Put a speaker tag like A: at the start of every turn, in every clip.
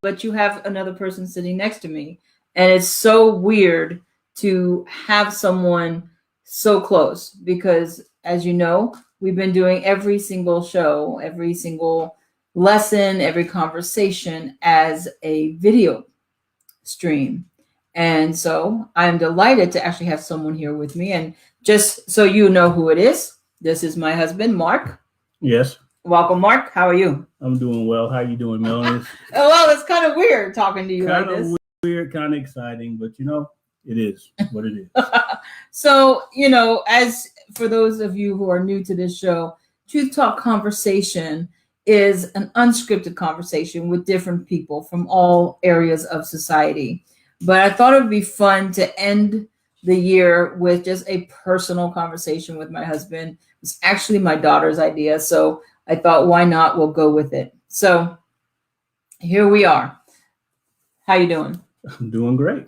A: but you have another person sitting next to me. And it's so weird to have someone so close because, as you know, we've been doing every single show, every single lesson, every conversation as a video stream. And so I'm delighted to actually have someone here with me. And just so you know who it is, this is my husband, Marc.
B: Yes.
A: Welcome, Marc. How are you?
B: I'm doing well. How you doing, Melanie?
A: Well, it's kind of weird talking to you like this.
B: Kind of weird, kind of exciting, but it is what it is.
A: So, as for those of you who are new to this show, Truth Talk Conversation is an unscripted conversation with different people from all areas of society. But I thought it would be fun to end the year with just a personal conversation with my husband. It's actually my daughter's idea. So I thought, why not? We'll go with it. So here we are. How you doing?
B: I'm doing great.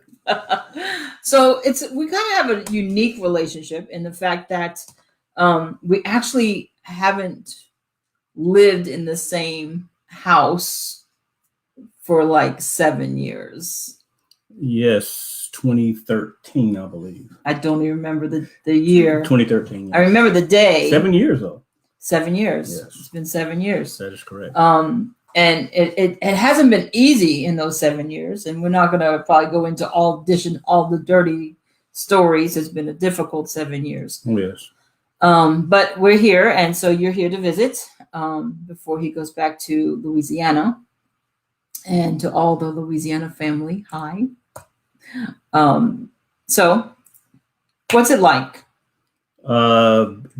A: So we kind of have a unique relationship in the fact that we actually haven't lived in the same house for like 7 years.
B: Yes, 2013, I believe.
A: I don't even remember the year.
B: 2013. Yes.
A: I remember the day.
B: 7 years though.
A: 7 years.
B: Yes.
A: It's been 7 years.
B: That is correct.
A: And it hasn't been easy in those 7 years, and we're not going to probably go into all the dirty stories. It's been a difficult 7 years.
B: Yes.
A: But we're here, and so you're here to visit before he goes back to Louisiana. And to all the Louisiana family, hi. So what's it like?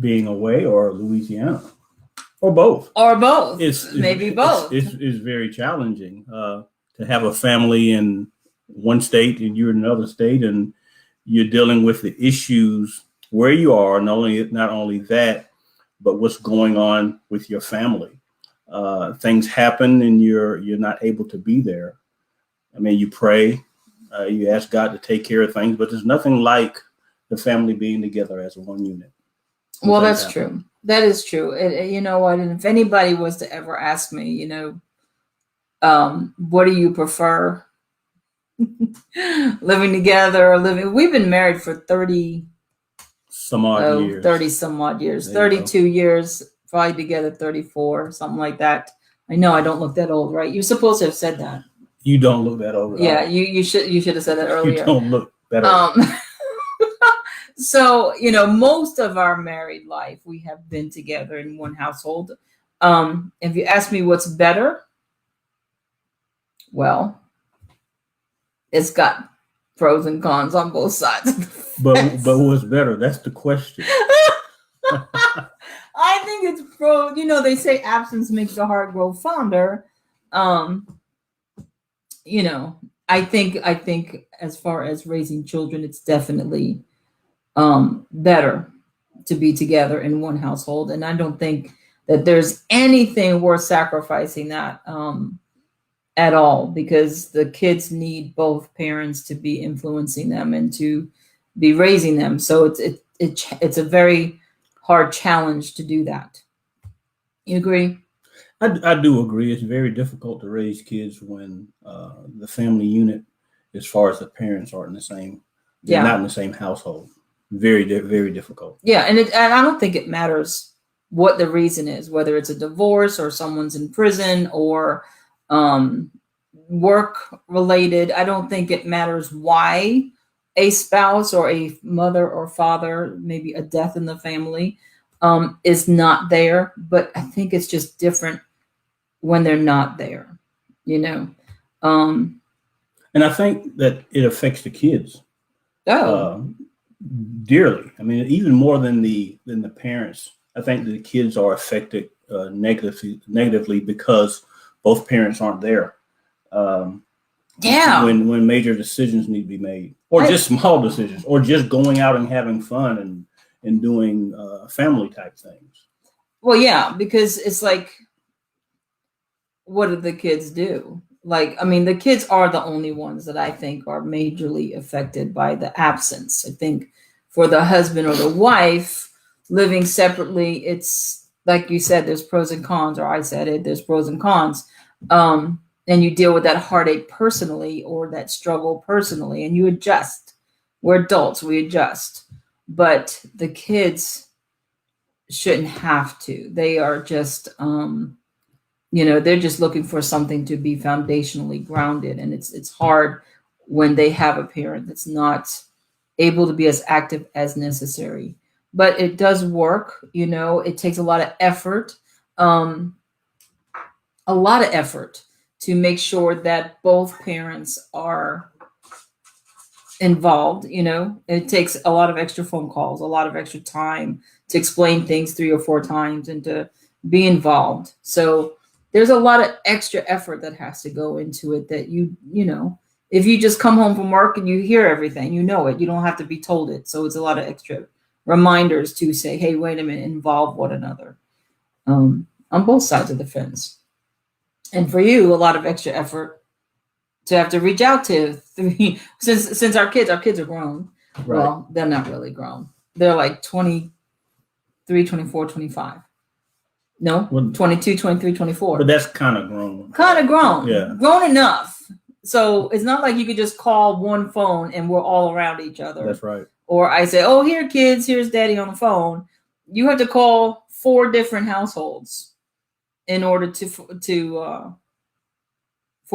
B: Being away or Louisiana? Or both.
A: Or both. Maybe both.
B: It's very challenging to have a family in one state and you're in another state and you're dealing with the issues where you are, not only that, but what's going on with your family. Things happen and you're not able to be there. I mean, you pray, you ask God to take care of things, but there's nothing like the family being together as one unit.
A: Well, that's true. That is true. You know what? And if anybody was to ever ask me, what do you prefer? Living together or we've been married for 30 some odd years, 32 years, probably together 34, something like that. I know I don't look that old, right? You're supposed to have said that.
B: You don't look that old.
A: Yeah, you should have said that earlier.
B: You don't look that old.
A: So, most of our married life, we have been together in one household. If you ask me what's better, well, it's got pros and cons on both sides.
B: But what's better? That's the question.
A: I think it's pro. They say absence makes the heart grow fonder. I think as far as raising children, it's definitely better to be together in one household. And I don't think that there's anything worth sacrificing that at all, because the kids need both parents to be influencing them and to be raising them. So it's a very hard challenge to do that. You agree?
B: I do agree. It's very difficult to raise kids when the family unit, as far as the parents, aren't in the same, not in the same household. Very, very difficult. Yeah,
A: and I don't think it matters what the reason is, whether it's a divorce or someone's in prison or work related. I don't think it matters why a spouse or a mother or father, maybe a death in the family, is not there. But I think it's just different when they're not there, And
B: I think that it affects the kids dearly. I mean, even more than the parents. I think the kids are affected negatively because both parents aren't there. When major decisions need to be made, or just small decisions, or just going out and having fun and doing family type things.
A: Well, yeah, because it's like, what do the kids do? The kids are the only ones that I think are majorly affected by the absence. I think for the husband or the wife living separately, it's like you said, there's pros and cons, or I said it, there's pros and cons. and you deal with that heartache personally or that struggle personally, and you adjust. We're adults, we adjust. But the kids shouldn't have to. They are just, they're just looking for something to be foundationally grounded. And it's hard when they have a parent that's not able to be as active as necessary. But it does work, it takes a lot of effort, to make sure that both parents are involved. It takes a lot of extra phone calls, a lot of extra time to explain things 3 or 4 times and to be involved. So there's a lot of extra effort that has to go into it that if you just come home from work and you hear everything, you know it, you don't have to be told it. So it's a lot of extra reminders to say, hey, wait a minute, involve one another on both sides of the fence. And for you, a lot of extra effort to have to reach out to since our kids are grown. Right. Well, they're not really grown. They're like 23, 24, 25. No, 22, 23, 24.
B: But that's kind of grown.
A: Yeah. Grown enough. So it's not like you could just call one phone and we're all around each other.
B: That's right.
A: Or I say, oh, here, kids, here's daddy on the phone. You have to call 4 different households in order to 4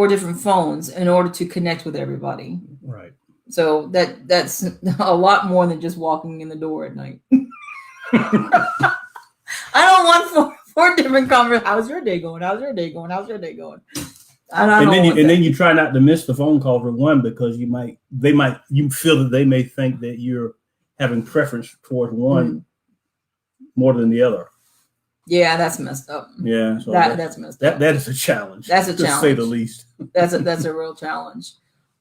A: different phones in order to connect with everybody.
B: Right.
A: So that's a lot more than just walking in the door at night. I don't want 4 different conversations. How's your day going? How's your day going? How's your day going?
B: And then you try not to miss the phone call for one, because you feel that they may think that you're having preference towards one more than the other.
A: Yeah, that's messed up.
B: Yeah, so
A: that's messed up.
B: That is a challenge.
A: That's a challenge,
B: to say the least.
A: That's a real challenge.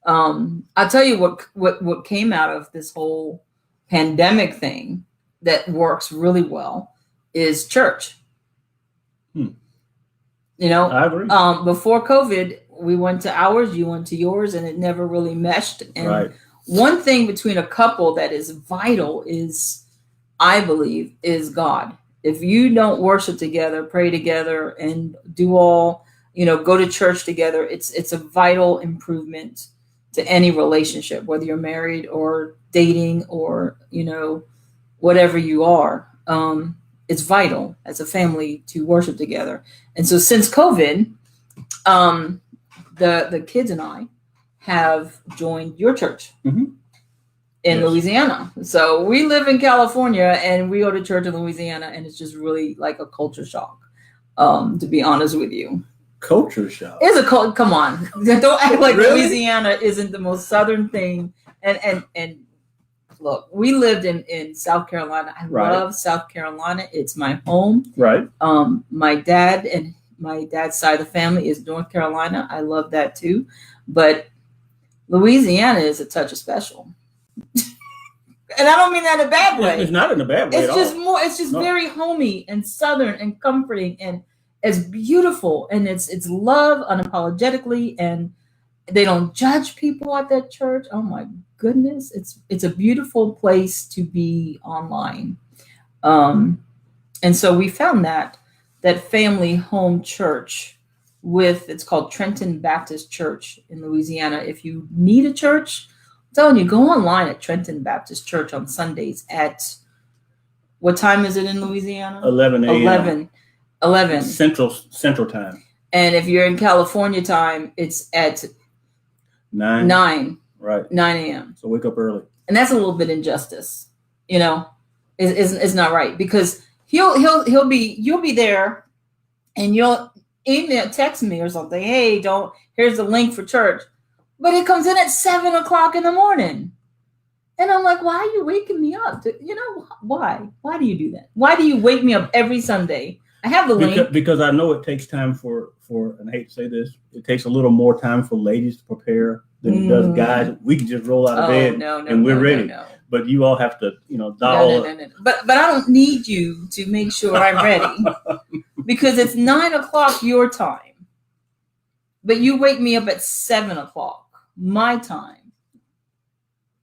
A: I'll tell you what came out of this whole pandemic thing that works really well is church.
B: I agree.
A: Before COVID, we went to ours, you went to yours, and it never really meshed. And
B: right.
A: One thing between a couple that is vital is, I believe, is God. If you don't worship together, pray together, and do all, go to church together, it's a vital improvement to any relationship, whether you're married or dating or, whatever you are. It's vital as a family to worship together. And so since COVID, the kids and I have joined your church in Louisiana. So we live in California and we go to church in Louisiana, and it's just really like a culture shock, to be honest with you.
B: Culture shock?
A: It's a come on. Don't act like
B: really?
A: Louisiana isn't the most southern thing. And look, we lived in South Carolina. I love South Carolina. It's my home.
B: Right.
A: My dad and my dad's side of the family is North Carolina. I love that too. But Louisiana is a touch of special. And I don't mean that in a bad way.
B: It's not in a bad way.
A: It's just very homey and southern and comforting, and it's beautiful, and it's love unapologetically, and they don't judge people at that church. Oh my goodness, it's a beautiful place to be online. And so we found that family home church it's called Trenton Baptist Church in Louisiana. If you need a church, I'm telling you, go online at Trenton Baptist Church on Sundays at, what time is it in Louisiana?
B: 11 a.m.
A: 11
B: Central time.
A: And if you're in California time, it's at 9.
B: Right.
A: 9 a.m.
B: So wake up early.
A: And that's a little bit injustice, it's not right, because you'll be there and you'll text me or something. Hey, here's the link for church. But it comes in at 7:00 in the morning. And I'm like, why are you waking me up? Why? Why do you do that? Why do you wake me up every Sunday? I have the link.
B: Because I know it takes time for, and I hate to say this, it takes a little more time for ladies to prepare than it does guys. We can just roll out of bed and we're ready. No. But you all have to, dial.
A: No. But I don't need you to make sure I'm ready, because it's 9:00 your time. But you wake me up at 7:00 my time.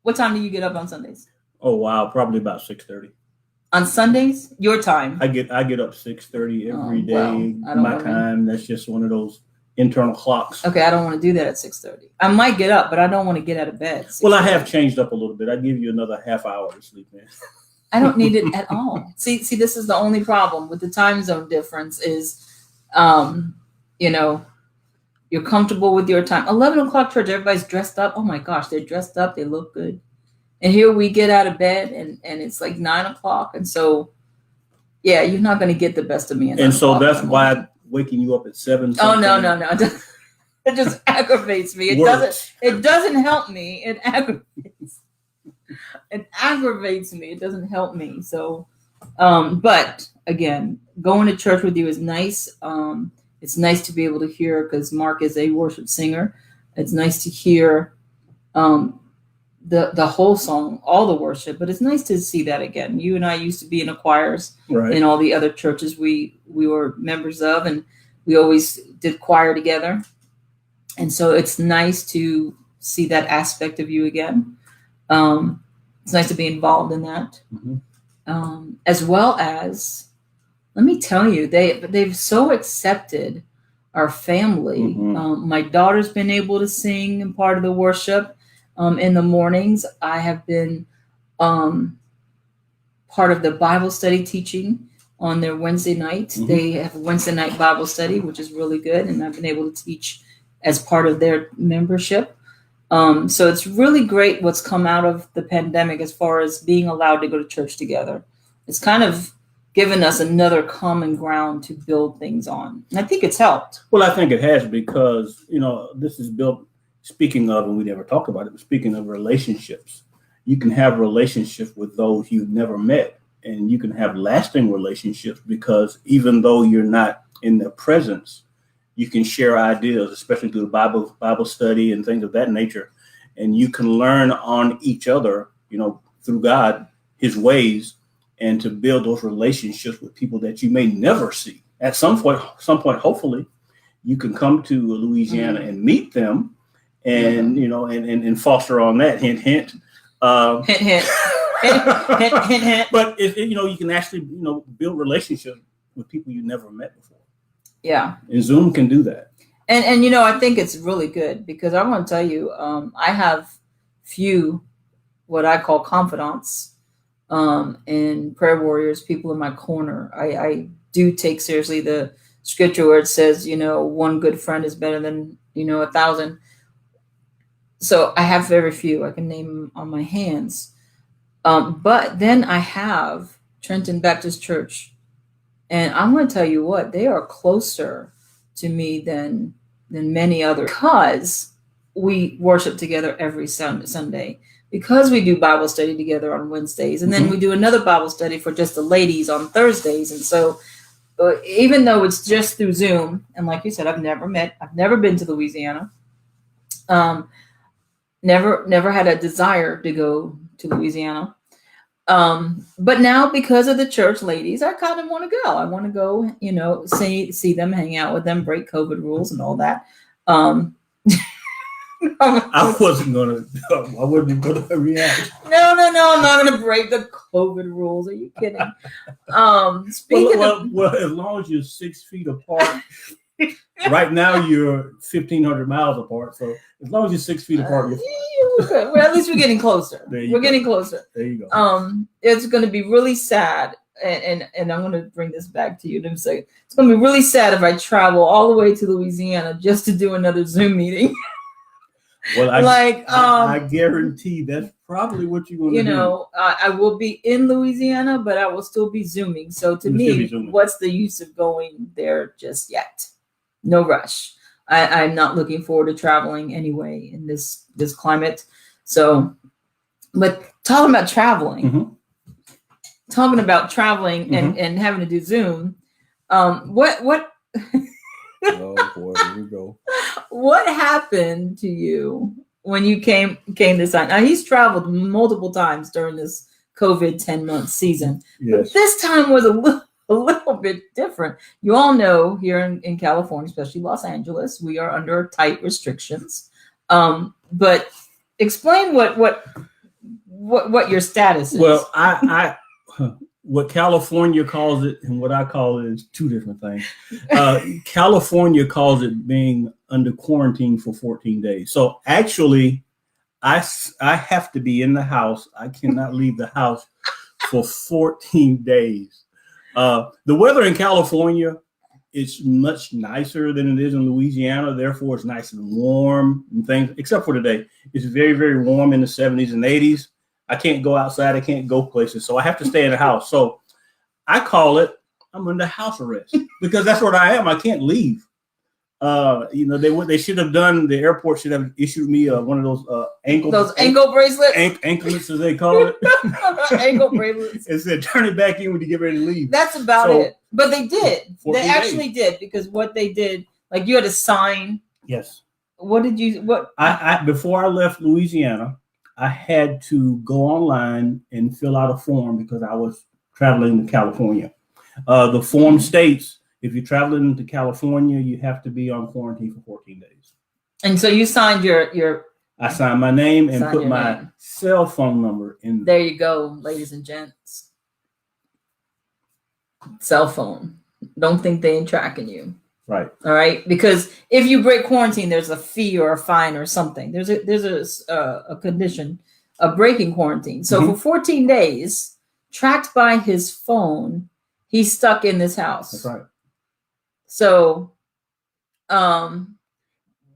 A: What time do you get up on Sundays?
B: Oh wow, probably about 6:30.
A: On Sundays, your time.
B: I get up 6:30 every day. My time. That's just one of those internal clocks.
A: Okay, I don't want to do that at 6:30. I might get up, but I don't want to get out of bed.
B: Well, I have changed up a little bit. I give you another half hour to sleep in.
A: I don't need it at all. See, this is the only problem with the time zone difference is, you know, you're comfortable with your time. 11 o'clock church, everybody's dressed up. Oh my gosh, they're dressed up. They look good. And here we get out of bed and it's like 9 o'clock. And so, yeah, you're not going to get the best of me.
B: And so that's why waking you up at 7.
A: Oh, no. It just aggravates me. It doesn't help me. It aggravates. It aggravates me. It doesn't help me. So, but again, going to church with you is nice. It's nice to be able to hear, because Marc is a worship singer. It's nice to hear the whole song, all the worship, but it's nice to see that again. You and I used to be in the choirs in all the other churches we were members of, and we always did choir together. And so it's nice to see that aspect of you again. It's nice to be involved in that. Mm-hmm. As well as, let me tell you, they've so accepted our family. Mm-hmm. My daughter's been able to sing in part of the worship in the mornings. I have been part of the Bible study teaching on their Wednesday night. Mm-hmm. They have a Wednesday night Bible study, which is really good. And I've been able to teach as part of their membership. So it's really great what's come out of the pandemic as far as being allowed to go to church together. It's kind of given us another common ground to build things on. And I think it's helped.
B: Well, I think it has, because, this is built, speaking of, and we never talk about it, but speaking of relationships, you can have relationships with those you've never met, and you can have lasting relationships because even though you're not in their presence, you can share ideas, especially through the Bible study and things of that nature. And you can learn on each other, through God, his ways, and to build those relationships with people that you may never see. At some point, hopefully, you can come to Louisiana and meet them, and and foster on that. Hint, hint.
A: Hint, hint. Hint, hint, hint.
B: But you can actually build relationships with people you never met before.
A: Yeah,
B: and Zoom can do that.
A: And I think it's really good, because I want to tell you, I have few what I call confidants. And prayer warriors, people in my corner. I do take seriously the scripture where it says, one good friend is better than, 1,000. So I have very few. I can name on my hands. But then I have Trenton Baptist Church. And I'm going to tell you what, they are closer to me than many others, because we worship together every Sunday. Because we do Bible study together on Wednesdays, and then we do another Bible study for just the ladies on Thursdays. And so even though it's just through Zoom, and like you said, I've never been to Louisiana, never had a desire to go to Louisiana. But now, because of the church ladies, I kind of want to go. I want to go, see them, hang out with them, break COVID rules and all that.
B: I wasn't going to react.
A: No, I'm not going to break the COVID rules. Are you kidding?
B: Well, as long as you're 6 feet apart, right now you're 1,500 miles apart. So as long as you're 6 feet apart, you're fine.
A: Well, at least we're getting closer. Getting closer.
B: There you go.
A: It's going to be really sad. And I'm going to bring this back to you in a second. It's going to be really sad if I travel all the way to Louisiana just to do another Zoom meeting.
B: Well, I guarantee that's probably what you're going to do.
A: I will be in Louisiana, but I will still be Zooming. So to me, what's the use of going there just yet? No rush. I'm not looking forward to traveling anyway in this climate. So, but talking about traveling and having to do Zoom, what
B: oh boy, here we go.
A: What happened to you when you came this time? Now, he's traveled multiple times during this COVID 10-month season.
B: Yes.
A: But this time was a little bit different. You all know here in California, especially Los Angeles, we are under tight restrictions. But explain what your status is.
B: Well, what California calls it and what I call it is two different things. California calls it being under quarantine for 14 days. So actually, I have to be in the house. I cannot leave the house for 14 days. The weather in California is much nicer than it is in Louisiana. Therefore, it's nice and warm and things, except for today. It's very, very warm in the 70s and 80s. I can't go outside. I can't go places. So I have to stay in the house. So I call it, I'm under house arrest because that's what I am. I can't leave. They should have done, the airport should have issued me one of those ankle
A: bracelets,
B: anklets as they call it.
A: Ankle bracelets.
B: It said turn it back in when you get ready to leave.
A: That's about it. But they did. They actually did, because what they did, like you had to sign.
B: Yes.
A: What did you? What?
B: I before I left Louisiana, I had to go online and fill out a form because I was traveling to California. The form states, if you're traveling to California, you have to be on quarantine for 14 days.
A: And so you signed your.
B: I signed my name and put my cell phone number in.
A: There you go, ladies and gents. Cell phone. Don't think they ain't tracking you.
B: Right.
A: All right. Because if you break quarantine, there's a fee or a fine or something. There's a condition of breaking quarantine. So for 14 days, tracked by his phone, he's stuck in this house.
B: That's right.
A: So,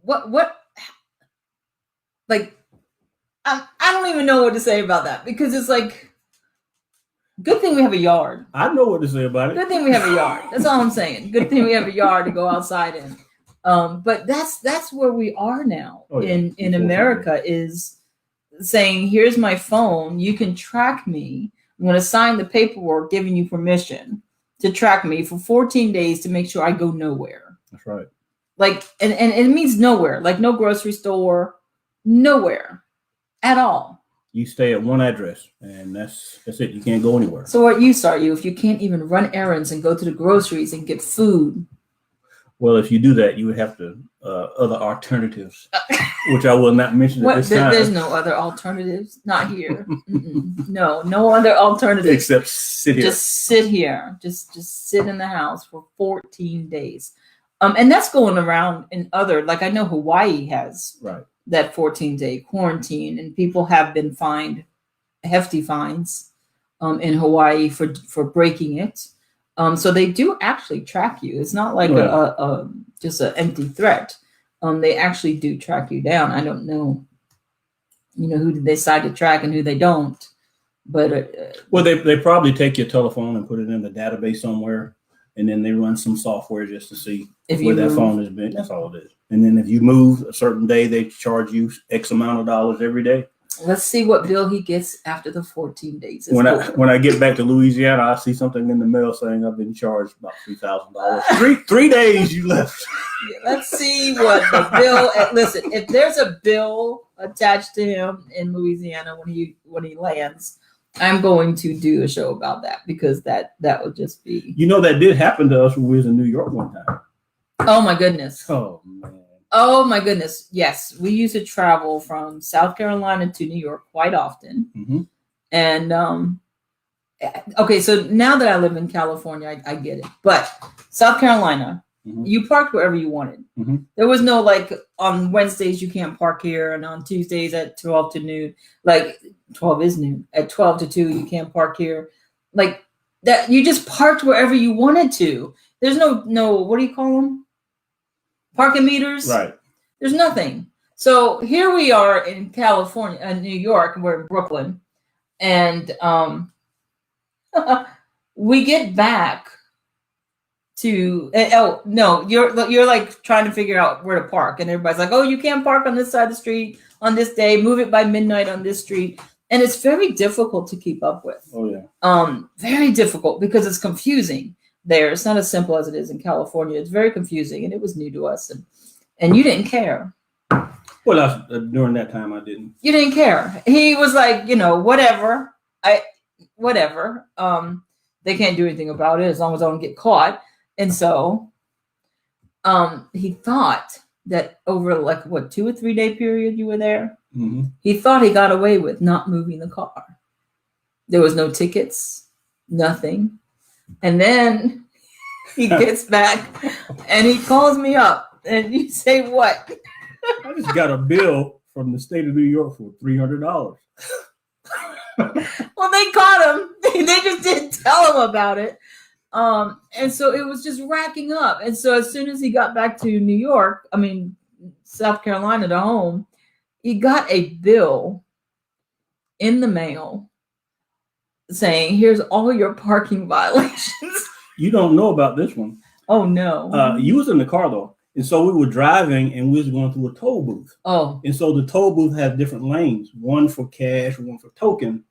A: what, like, I don't even know what to say about that, because it's like, good thing we have a yard.
B: I know what to say about it.
A: Good thing we have a yard. That's all I'm saying. Good thing we have a yard to go outside in. But that's where we are now in America, is saying, here's my phone. You can track me. I'm going to sign the paperwork giving you permission to track me for 14 days to make sure I go nowhere.
B: That's right.
A: Like, and it means nowhere, like no grocery store, nowhere at all.
B: You stay at one address and that's it. You can't go anywhere.
A: So what use are you if you can't even run errands and go to the groceries and get food?
B: Well, if you do that, you would have to other alternatives, which I will not mention at this time.
A: There's no other alternatives. Not here. No other alternatives.
B: Except sit here.
A: Just sit here. Just sit in the house for 14 days. And that's going around in other, like I know Hawaii has that 14-day quarantine, and people have been fined hefty fines in Hawaii for breaking it. So they do actually track you. It's not like just an empty threat. They actually do track you down. I don't know, who they decide to track and who they don't. But
B: well, they probably take your telephone and put it in the database somewhere, and then they run some software just to see where that phone has been. That's all it is. And then if you move a certain day, they charge you X amount of dollars every day.
A: Let's see what bill he gets after the 14 days.
B: When I get back to Louisiana, I see something in the mail saying I've been charged about $3,000. Three days you left.
A: Yeah, let's see what the bill. Listen, if there's a bill attached to him in Louisiana when he lands, I'm going to do a show about that, because that would just be.
B: That did happen to us when we was in New York one time.
A: Oh my goodness.
B: Oh man.
A: Oh my goodness. Yes. We used to travel from South Carolina to New York quite often. Mm-hmm. And, okay. So now that I live in California, I get it, but South Carolina, you parked wherever you wanted. Mm-hmm. There was no, like, on Wednesdays, you can't park here. And on Tuesdays at 12 to noon, like 12 is noon, at 12 to 2, you can't park here. Like that. You just parked wherever you wanted to. There's no, what do you call them? Parking meters.
B: Right.
A: There's nothing. So here we are in California, New York. We're in Brooklyn, and we get back to. Oh no, you're like trying to figure out where to park, and everybody's like, "Oh, you can't park on this side of the street on this day. Move it by midnight on this street." And it's very difficult to keep up with.
B: Oh yeah.
A: Very difficult, because it's confusing. There, it's not as simple as it is in California. It's very confusing, and it was new to us, and you didn't care.
B: Well, during that time, I didn't.
A: You didn't care. He was like, whatever. Whatever. They can't do anything about it as long as I don't get caught. And so, he thought that over like 2 or 3 day period you were there, he thought he got away with not moving the car. There was no tickets. Nothing. And then he gets back and he calls me up and you say, what?
B: I just got a bill from the state of New York for $300.
A: Well, they caught him. They just didn't tell him about it. And so it was just racking up. And so as soon as he got back to New York, South Carolina to home, he got a bill in the mail saying, here's all your parking violations.
B: You don't know about this one.
A: Oh, no.
B: You was in the car, though. And so we were driving and we was going through a toll booth.
A: Oh.
B: And so the toll booth has different lanes, one for cash, one for token.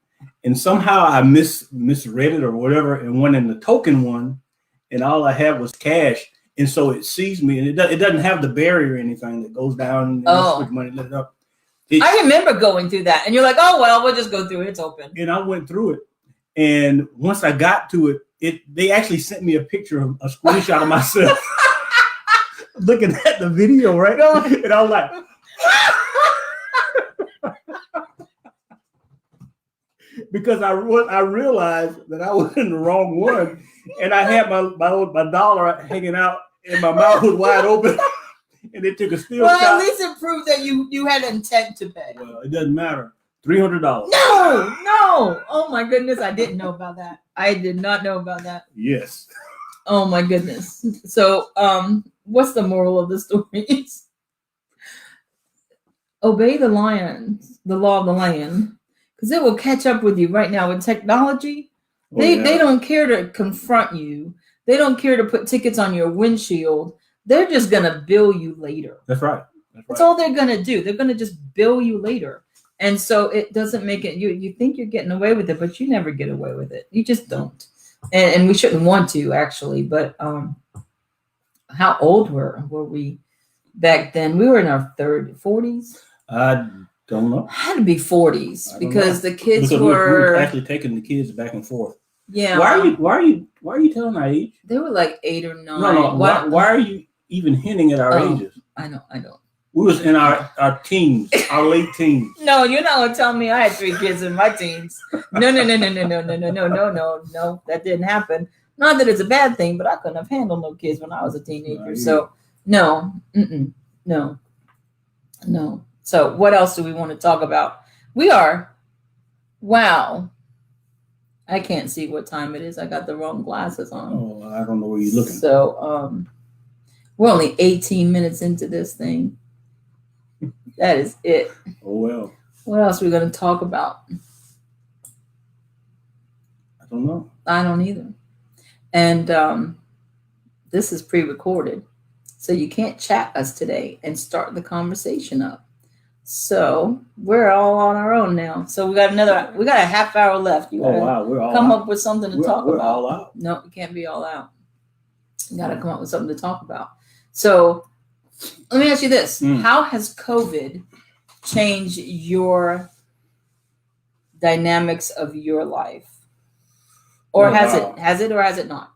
B: And somehow I misread it or whatever and went in the token one, and all I had was cash. And so it sees me, and it doesn't have the barrier or anything that goes down and switch money, let it up.
A: I remember going through that, and you're like, oh, well, we'll just go through it. It's open.
B: And I went through it. And once I got to it, they actually sent me a picture of a screenshot of myself looking at the video, right? And I was like, because I realized that I was in the wrong one, and I had my dollar hanging out, and my mouth was wide open, and it took a still shot.
A: Well, at least it proved that you had intent to pay.
B: Well, it doesn't matter. $300.
A: No. Oh my goodness, I didn't know about that. I did not know about that.
B: Yes.
A: Oh my goodness. So, what's the moral of the story? Obey the law of the land. Because it will catch up with you right now with technology. They don't care to confront you. They don't care to put tickets on your windshield. They're just going to bill you later.
B: That's right.
A: That's all they're going to do. They're going to just bill you later. And so it doesn't make it, you think you're getting away with it, but you never get away with it. You just don't. And we shouldn't want to, actually. But how old were we back then? We were in our 40s.
B: I don't know.
A: Had to be 40s because the kids were
B: actually taking the kids back and forth.
A: Yeah.
B: Why are you telling our age?
A: They were like 8 or 9.
B: No. Why are you even hinting at our ages?
A: I don't.
B: We was in our teens, our late teens.
A: No, you're not gonna tell me I had 3 kids in my teens. No. That didn't happen. Not that it's a bad thing, but I couldn't have handled no kids when I was a teenager. So no. So what else do we want to talk about? Wow. I can't see what time it is. I got the wrong glasses on.
B: Oh, I don't know where you're looking.
A: So we're only 18 minutes into this thing. That is it.
B: Oh, well.
A: What else are we going to talk about?
B: I don't know.
A: I don't either. And this is pre-recorded. So you can't chat us today and start the conversation up. So we're all on our own now. So we got a half hour left. You gotta
B: we're all
A: come
B: out.
A: up with something to talk about.
B: We're all out.
A: No, you can't be all out. You got to come up with something to talk about. So let me ask you this. How has COVID changed your dynamics of your life? Or has it or has it not?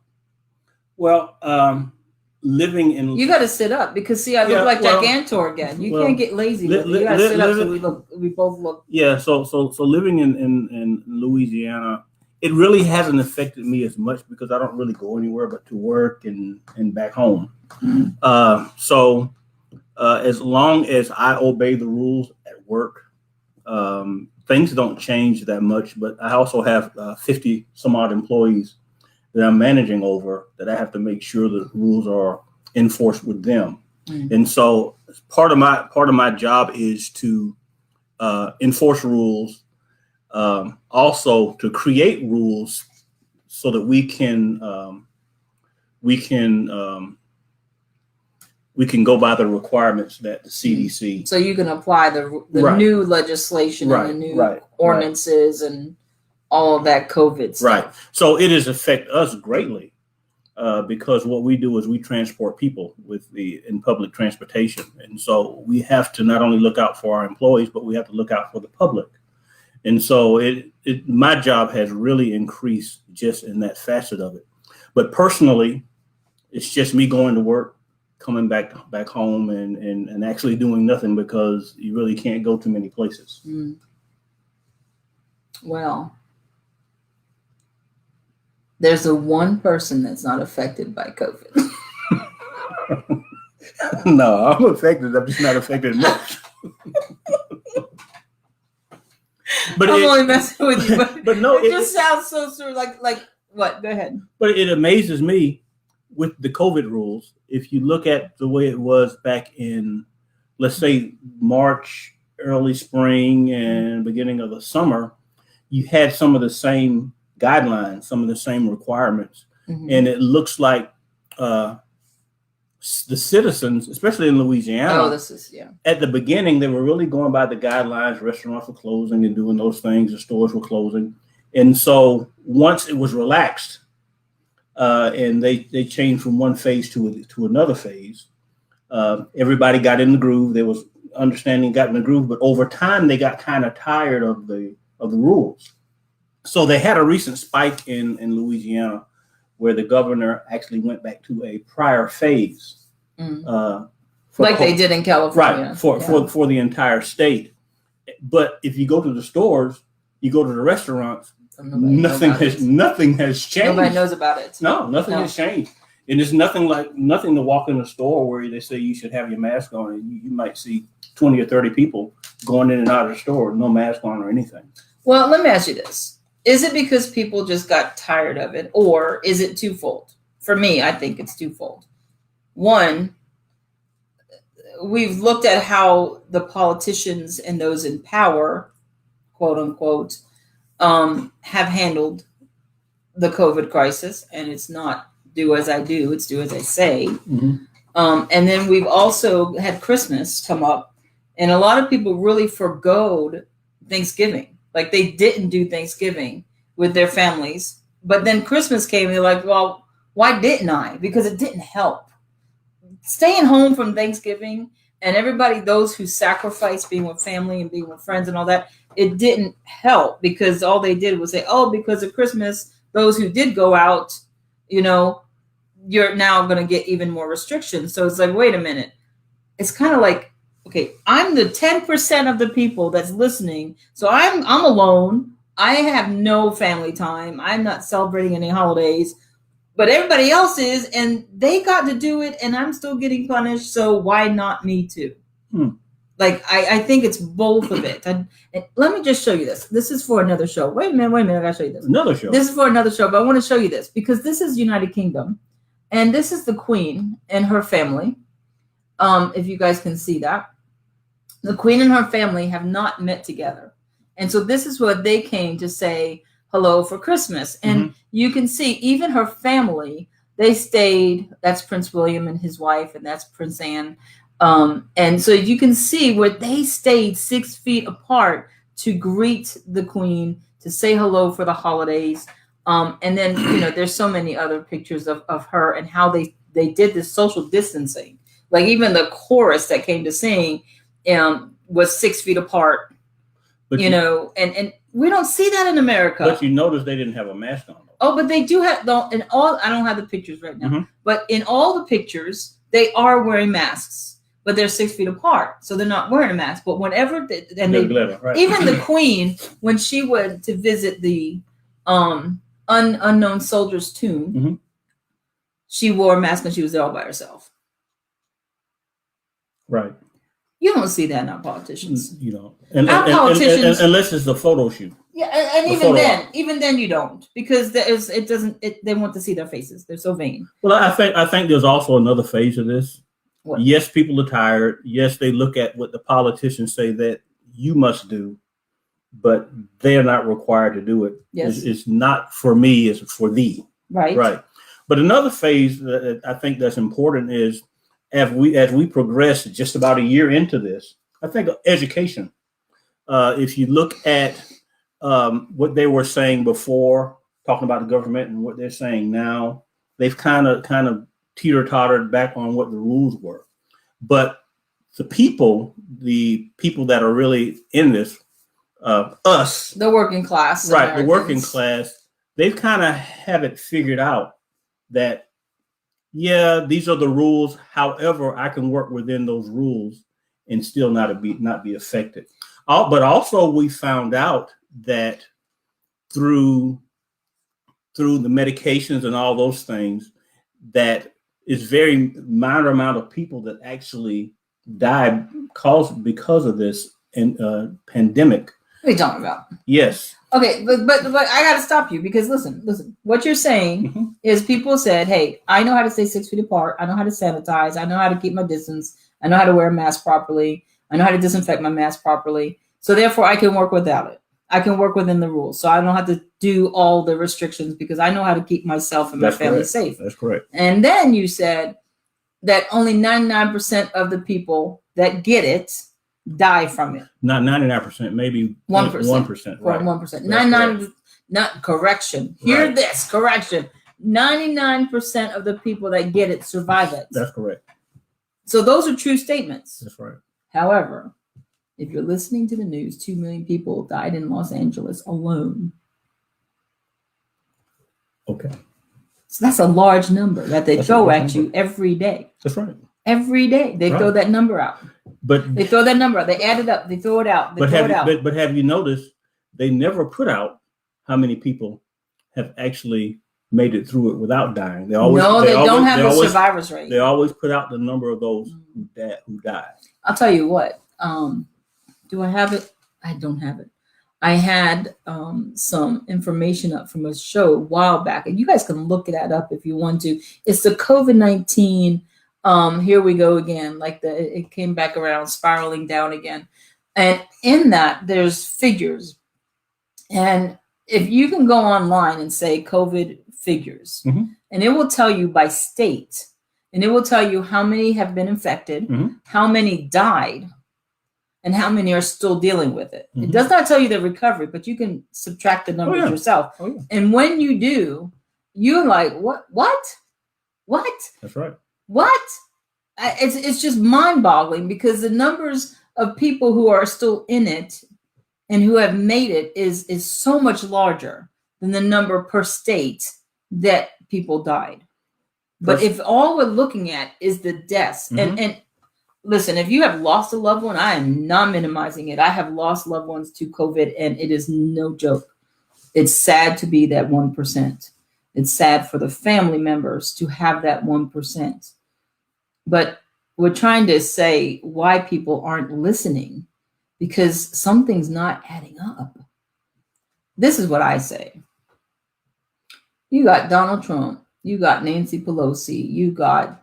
B: Well, living in...
A: You got to sit up because, see, I look like Gigantor again. You can't get lazy. You got to sit up so we both look...
B: Yeah, so living in Louisiana, it really hasn't affected me as much because I don't really go anywhere but to work and back home. So as long as I obey the rules at work, things don't change that much. But I also have 50 some odd employees that I'm managing over that I have to make sure the rules are enforced with them. And so part of my job is to enforce rules, also to create rules so that we can go by the requirements that the CDC.
A: So you can apply the new legislation and the new ordinances and all of that COVID stuff.
B: Right. So it has affected us greatly because what we do is we transport people in public transportation. And so we have to not only look out for our employees, but we have to look out for the public. And so my job has really increased just in that facet of it. But personally, it's just me going to work, coming back home and actually doing nothing because you really can't go too many places.
A: Well, There's a one person that's not affected by COVID.
B: No, I'm affected. I'm just not affected much. But
A: I'm only messing with you.
B: But no,
A: it just sounds so sort of like what? Go ahead.
B: But it amazes me with the COVID rules. If you look at the way it was back in, let's say, March, early spring, and beginning of the summer, you had some of the same guidelines, some of the same requirements. And it looks like the citizens, especially in Louisiana, at the beginning, they were really going by the guidelines. Restaurants were closing and doing those things. The stores were closing. And so once it was relaxed, and they changed from one phase to another phase, everybody got in the groove. There was understanding, got in the groove. But over time, they got kind of tired of the rules. So they had a recent spike in Louisiana where the governor actually went back to a prior phase.
A: Like they did in California.
B: Right, for the entire state. But if you go to the stores, you go to the restaurants, nothing has changed.
A: Nobody knows about it.
B: No, nothing has changed. And it's nothing to walk in a store where they say you should have your mask on. And you might see 20 or 30 people going in and out of the store, no mask on or anything.
A: Well, let me ask you this. Is it because people just got tired of it, or is it twofold? For me, I think it's twofold. One, we've looked at how the politicians and those in power, quote unquote, have handled the COVID crisis, and it's not do as I do, it's do as I say. And then we've also had Christmas come up, and a lot of people really forgoed Thanksgiving. Like they didn't do Thanksgiving with their families, but then Christmas came and they're like, well, why didn't I? Because it didn't help. Staying home from Thanksgiving and everybody, those who sacrificed being with family and being with friends and all that, it didn't help because all they did was say, oh, because of Christmas, those who did go out, you're now going to get even more restrictions. So it's like, wait a minute. It's kind of like, okay, I'm the 10% of the people that's listening. So I'm alone. I have no family time. I'm not celebrating any holidays, but everybody else is, and they got to do it, and I'm still getting punished. So why not me too? Like, I think it's both of it. And let me just show you this. This is for another show. Wait a minute. I got to show you this.
B: Another show.
A: This is for another show, but I want to show you this because this is United Kingdom, and this is the Queen and her family. If you guys can see that. The Queen and her family have not met together. And so this is what they came to say hello for Christmas. And you can see even her family, they stayed, that's Prince William and his wife, and that's Prince Anne. And so you can see where they stayed 6 feet apart to greet the Queen, to say hello for the holidays. And then, there's so many other pictures of her and how they did this social distancing. Like even the chorus that came to sing was 6 feet apart, and we don't see that in America.
B: But you notice they didn't have a mask on.
A: Oh, but they do have in all. I don't have the pictures right now, but in all the pictures they are wearing masks, but they're 6 feet apart, so they're not wearing a mask. But whenever even the Queen, when she went to visit the unknown soldier's tomb, she wore a mask and she was there all by herself.
B: Right.
A: You don't see that in our politicians.
B: You don't. And unless it's a photo shoot.
A: Yeah, and even then you don't, because they want to see their faces. They're so vain.
B: Well, I think there's also another phase of this.
A: What?
B: Yes, people are tired. Yes, they look at what the politicians say that you must do, but they're not required to do it.
A: Yes.
B: It's not for me, it's for thee.
A: Right.
B: Right. But another phase that I think that's important is as we progress just about a year into this, I think education. If you look at what they were saying before, talking about the government, and what they're saying now, they've kind of teeter-tottered back on what the rules were. But the people that are really in this, us,
A: the working class,
B: right?
A: Americans.
B: The working class, they've kind of have it figured out that, yeah, these are the rules. However, I can work within those rules and still not be affected. But also, we found out that through through the medications and all those things, that is very minor amount of people that actually die because of this pandemic.
A: What are you talking about?
B: Yes.
A: Okay, but I got to stop you because listen. What you're saying is people said, "Hey, I know how to stay 6 feet apart. I know how to sanitize. I know how to keep my distance. I know how to wear a mask properly. I know how to disinfect my mask properly. So therefore, I can work without it. I can work within the rules. So I don't have to do all the restrictions because I know how to keep myself and my family safe."
B: That's correct.
A: And then you said that only 99% of the people that get it die from it.
B: Not 99%, maybe
A: 1%.
B: 1%. Right.
A: 1%. 99, not correction. Hear
B: Right.
A: this, correction. 99% of the people that get it survive it.
B: That's correct.
A: So those are true statements.
B: That's right.
A: However, if you're listening to the news, 2 million people died in Los Angeles alone.
B: Okay.
A: So that's a large number that they throw at you
B: number.
A: every day.
B: That's right.
A: Every day they throw that number out.
B: But
A: They throw that number out. They add it up. They throw it out. They throw it out.
B: But have you noticed they never put out how many people have actually made it through it without dying? They don't have a survivor's rate.
A: They
B: always put out the number of those who died.
A: I'll tell you what. Do I have it? I don't have it. I had some information up from a show a while back, and you guys can look that up if you want to. It's the COVID-19. Here we go again. Like it came back around, spiraling down again. And in that, there's figures. And if you can go online and say COVID figures, and it will tell you by state, and it will tell you how many have been infected, how many died, and how many are still dealing with it. It does not tell you the recovery, but you can subtract the numbers yourself. Oh, yeah. And when you do, you're like, what?
B: That's right.
A: What? It's just mind-boggling because the numbers of people who are still in it and who have made it is so much larger than the number per state that people died. But if all we're looking at is the deaths, and listen, if you have lost a loved one, I am not minimizing it. I have lost loved ones to COVID, and it is no joke. It's sad to be that 1%. It's sad for the family members to have that 1%. But we're trying to say why people aren't listening because something's not adding up. This is what I say. You got Donald Trump. You got Nancy Pelosi. You got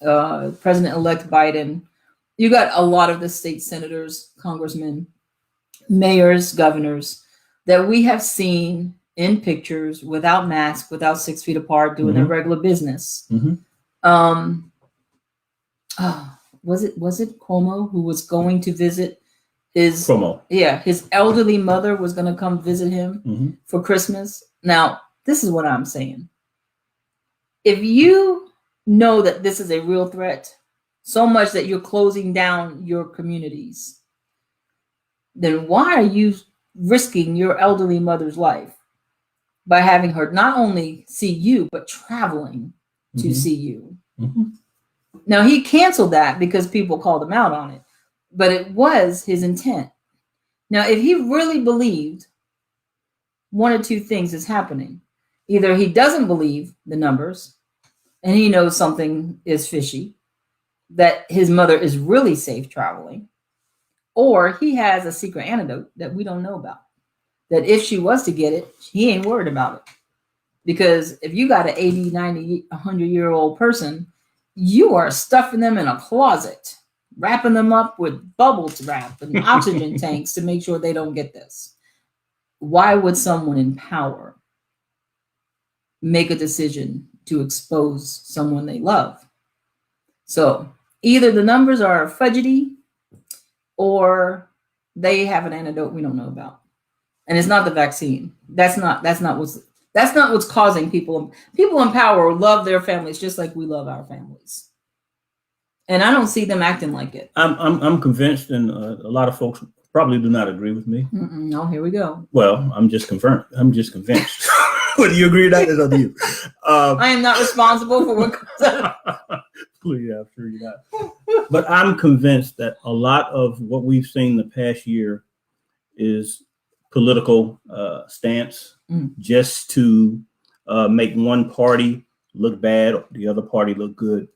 A: President-elect Biden. You got a lot of the state senators, congressmen, mayors, governors that we have seen in pictures without masks, without 6 feet apart, doing their regular business. Was it Cuomo who was going to visit his
B: Cuomo?
A: Yeah, his elderly mother was going to come visit him for Christmas. Now, this is what I'm saying. If you know that this is a real threat, so much that you're closing down your communities, then why are you risking your elderly mother's life by having her not only see you, but traveling to see you? Now, he canceled that because people called him out on it, but it was his intent. Now, if he really believed, one or two things is happening. Either he doesn't believe the numbers and he knows something is fishy, that his mother is really safe traveling, or he has a secret antidote that we don't know about, that if she was to get it, he ain't worried about it. Because if you got an 80, 90, 100-year-old person, you are stuffing them in a closet, wrapping them up with bubble wrap and oxygen tanks to make sure they don't get this. Why would someone in power make a decision to expose someone they love? So either the numbers are fudgety or they have an antidote we don't know about. And it's not the vaccine. That's not what's causing people in power love their families just like we love our families. And I don't see them acting like it.
B: I'm convinced, and a lot of folks probably do not agree with me.
A: No, here we go.
B: Well, I'm just convinced. Whether you agree or not is up to you.
A: I am not responsible for what comes out.
B: Yeah, I'm sure you're not. But I'm convinced that a lot of what we've seen the past year is political stance, just to make one party look bad, the other party look good,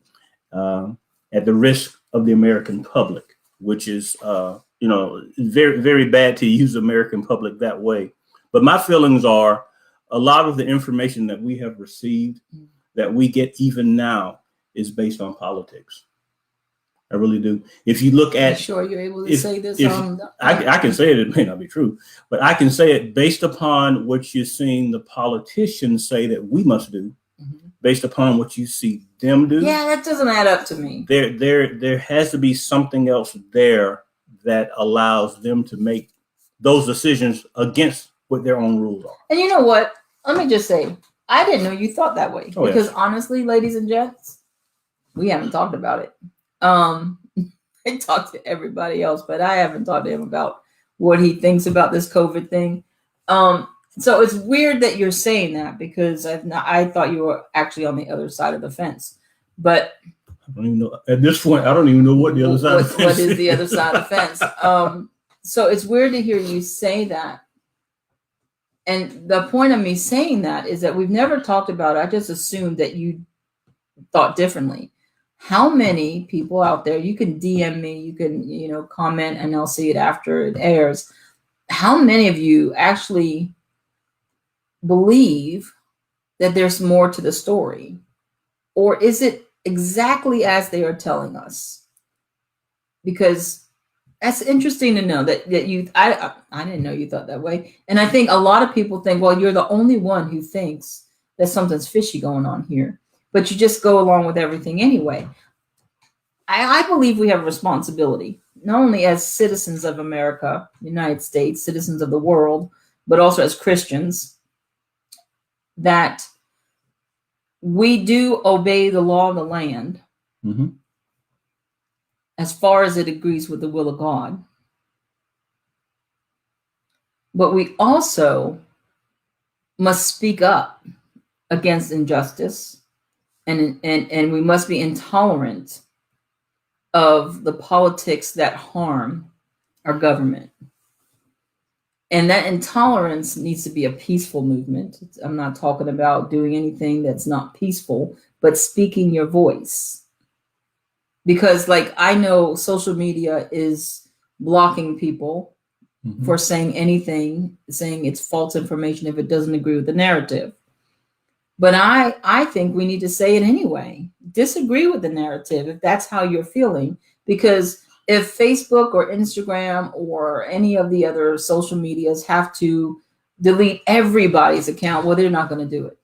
B: at the risk of the American public, which is, very, very bad to use the American public that way. But my feelings are a lot of the information that we have received, that we get even now, is based on politics. I really do. If you look at,
A: sure you're able to say this?
B: I can say it. It may not be true, but I can say it based upon what you're seeing the politicians say that we must do, based upon what you see them do.
A: Yeah, that doesn't add up to me.
B: There has to be something else there that allows them to make those decisions against what their own rules are.
A: And you know what? Let me just say, I didn't know you thought that way.
B: Oh,
A: because
B: yeah.
A: honestly, ladies and gents, we haven't talked about it. I talked to everybody else, but I haven't talked to him about what he thinks about this COVID thing. So it's weird that you're saying that, because I thought you were actually on the other side of the fence. But
B: I don't even know at this point. I don't even know what the other side of the fence
A: what is the other side of the fence. So it's weird to hear you say that. And the point of me saying that is that we've never talked about it. I just assumed that you thought differently. How many people out there, you can DM me, you can, comment, and I'll see it after it airs. How many of you actually believe that there's more to the story? Or is it exactly as they are telling us? Because that's interesting to know that you, I didn't know you thought that way. And I think a lot of people think, well, you're the only one who thinks that something's fishy going on here, but you just go along with everything anyway. I believe we have a responsibility, not only as citizens of America, United States, citizens of the world, but also as Christians, that we do obey the law of the land as far as it agrees with the will of God. But we also must speak up against injustice, and we must be intolerant of the politics that harm our government. And that intolerance needs to be a peaceful movement. I'm not talking about doing anything that's not peaceful, but speaking your voice. Because I know social media is blocking people for saying anything, saying it's false information if it doesn't agree with the narrative. But I think we need to say it anyway. Disagree with the narrative if that's how you're feeling. Because if Facebook or Instagram or any of the other social medias have to delete everybody's account, well, they're not going to do it.